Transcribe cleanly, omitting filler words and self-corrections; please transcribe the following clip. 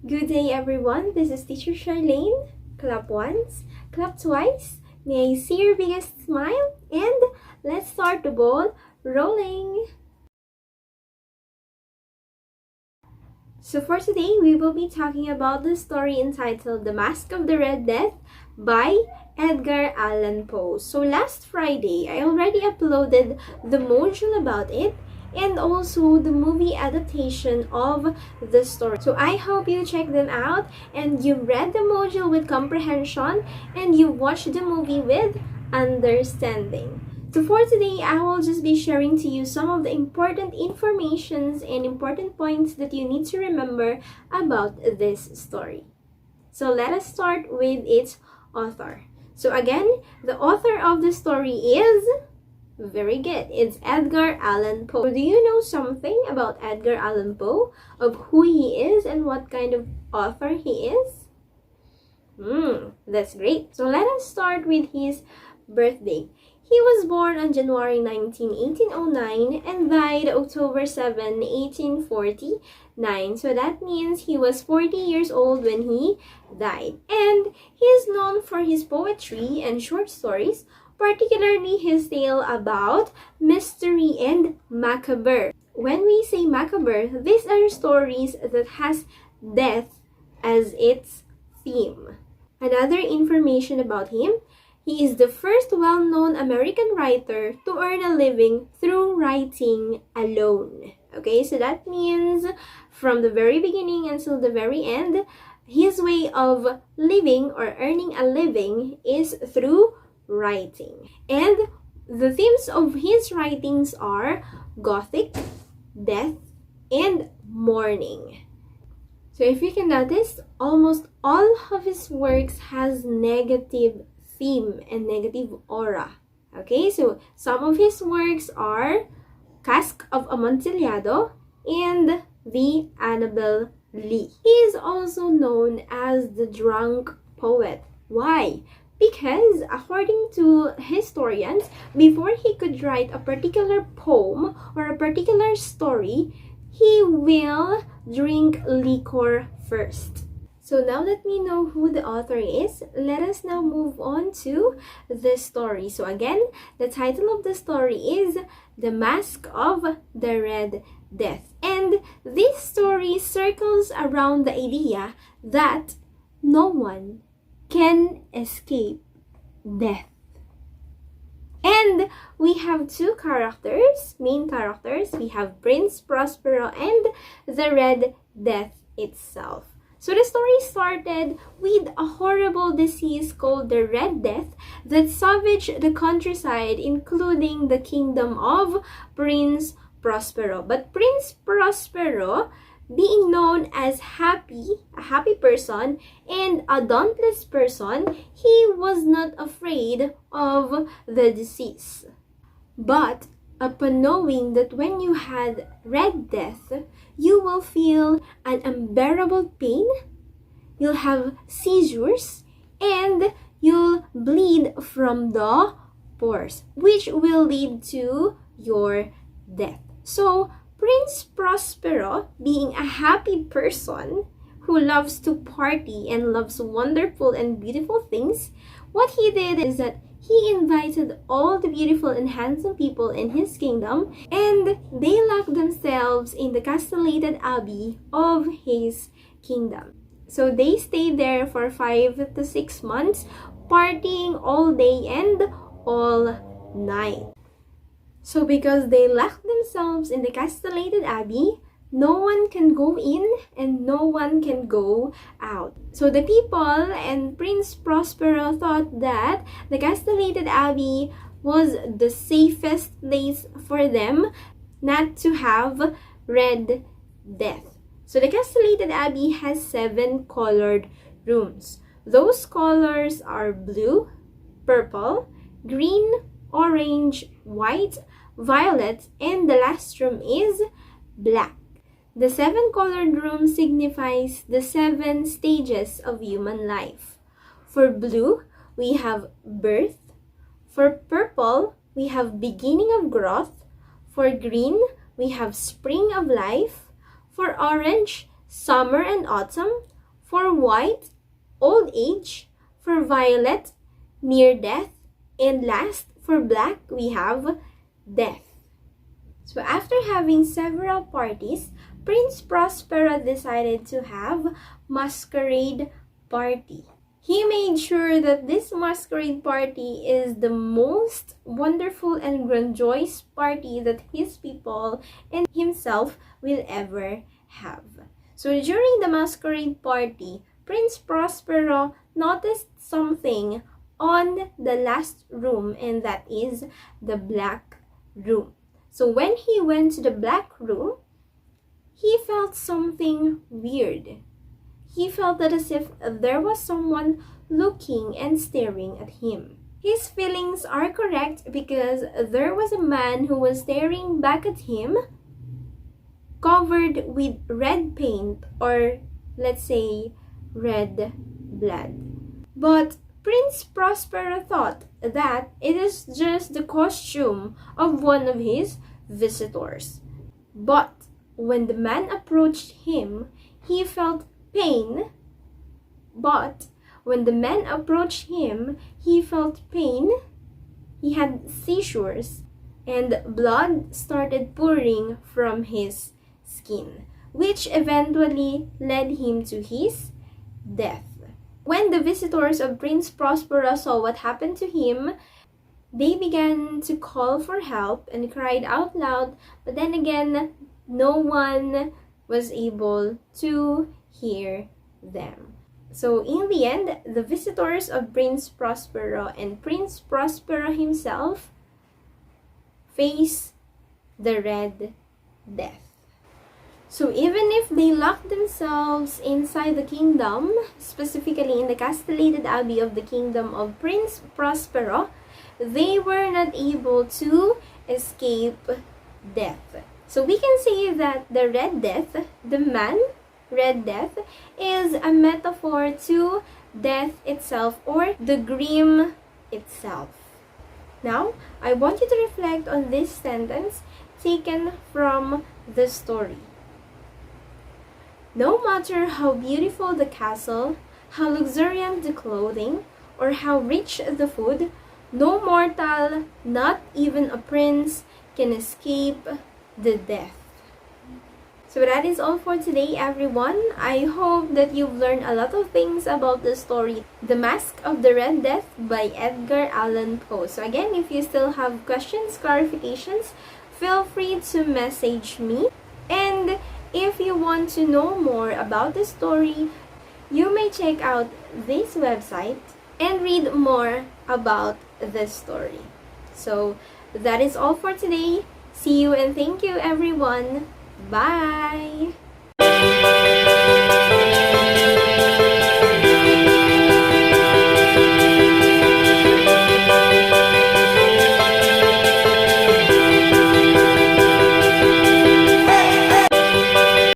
Good day, everyone. This is Teacher Charlene. Clap once, clap twice. May I see your biggest smile? And let's start the ball rolling. So for today, we will be talking about the story entitled The Masque of the Red Death by Edgar Allan Poe. So last Friday, I already uploaded the module about it and also the movie adaptation of the story. So I hope you check them out and you read the module with comprehension and you watched the movie with understanding. So for today, I will just be sharing to you some of the important informations and important points that you need to remember about this story. So let us start with its author. So again, the author of the story is, very good, it's Edgar Allan Poe. So do you know something about Edgar Allan Poe, of who he is and what kind of author he is? That's great. So let us start with his birthday. He was born on January 19, 1809 and died October 7, 1849. So that means he was 40 years old when he died. And he is known for his poetry and short stories, particularly his tale about mystery and macabre. When we say macabre, these are stories that has death as its theme. Another information about him: he is the first well-known American writer to earn a living through writing alone. Okay, so that means from the very beginning until the very end, his way of living or earning a living is through writing. And the themes of his writings are Gothic, death, and mourning. So if you can notice, almost all of his works has negative theme and negative aura. Okay, so some of his works are Cask of Amontillado and The Annabel Lee. He is also known as the drunk poet. Why? Because according to historians, before he could write a particular poem or a particular story, he will drink liquor first. So now that we know who the author is, let us now move on to the story. So again, the title of the story is The Masque of the Red Death. And this story circles around the idea that no one can escape death. And we have two characters, main characters. We have Prince Prospero and the Red Death itself. So the story started with a horrible disease called the Red Death that savaged the countryside, including the kingdom of Prince Prospero. But Prince Prospero, being known as a happy person and a dauntless person, he was not afraid of the disease. But upon knowing that when you had Red Death, you will feel an unbearable pain, you'll have seizures, and you'll bleed from the pores, which will lead to your death. So Prince Prospero, being a happy person who loves to party and loves wonderful and beautiful things, what he did is that he invited all the beautiful and handsome people in his kingdom, and they locked themselves in the castellated abbey of his kingdom. So they stayed there for 5 to 6 months, partying all day and all night. So because they locked themselves in the castellated abbey, no one can go in and no one can go out. So the people and Prince Prospero thought that the castellated abbey was the safest place for them not to have Red Death. So the castellated abbey has 7 colored rooms. Those colors are blue, purple, green, orange, white, violet, and the last room is black. The 7 colored room signifies the 7 stages of human life. For blue, we have birth. For purple, we have beginning of growth. For green, we have spring of life. For orange, summer and autumn. For white, old age. For violet, near death. And last, for black, we have death. So after having several parties, Prince Prospero decided to have masquerade party. He made sure that this masquerade party is the most wonderful and grandiose party that his people and himself will ever have. So during the masquerade party, Prince Prospero noticed something on the last room, and that is the black room. So when he went to the black room, he felt something weird. He felt that as if there was someone looking and staring at him. His feelings are correct because there was a man who was staring back at him, covered with red paint, or let's say red blood. But Prince Prospero thought that it is just the costume of one of his visitors. But when the man approached him, he felt pain. But when the man approached him, he felt pain. He had seizures, and blood started pouring from his skin, which eventually led him to his death. When the visitors of Prince Prospero saw what happened to him, they began to call for help and cried out loud, but then again, no one was able to hear them. So in the end, the visitors of Prince Prospero and Prince Prospero himself face the Red Death. So even if they locked themselves inside the kingdom, specifically in the castellated abbey of the kingdom of Prince Prospero, they were not able to escape death. So we can say that the Red Death, the man, Red Death, is a metaphor to death itself, or the grim itself. Now, I want you to reflect on this sentence taken from the story. No matter how beautiful the castle, how luxuriant the clothing, or how rich the food, no mortal, not even a prince, can escape the death. So that is all for today, everyone. I hope that you've learned a lot of things about the story, The Masque of the Red Death by Edgar Allan Poe. So again, if you still have questions, clarifications, feel free to message me. And if you want to know more about the story, you may check out this website and read more about the story. So that is all for today. See you and thank you, everyone. Bye!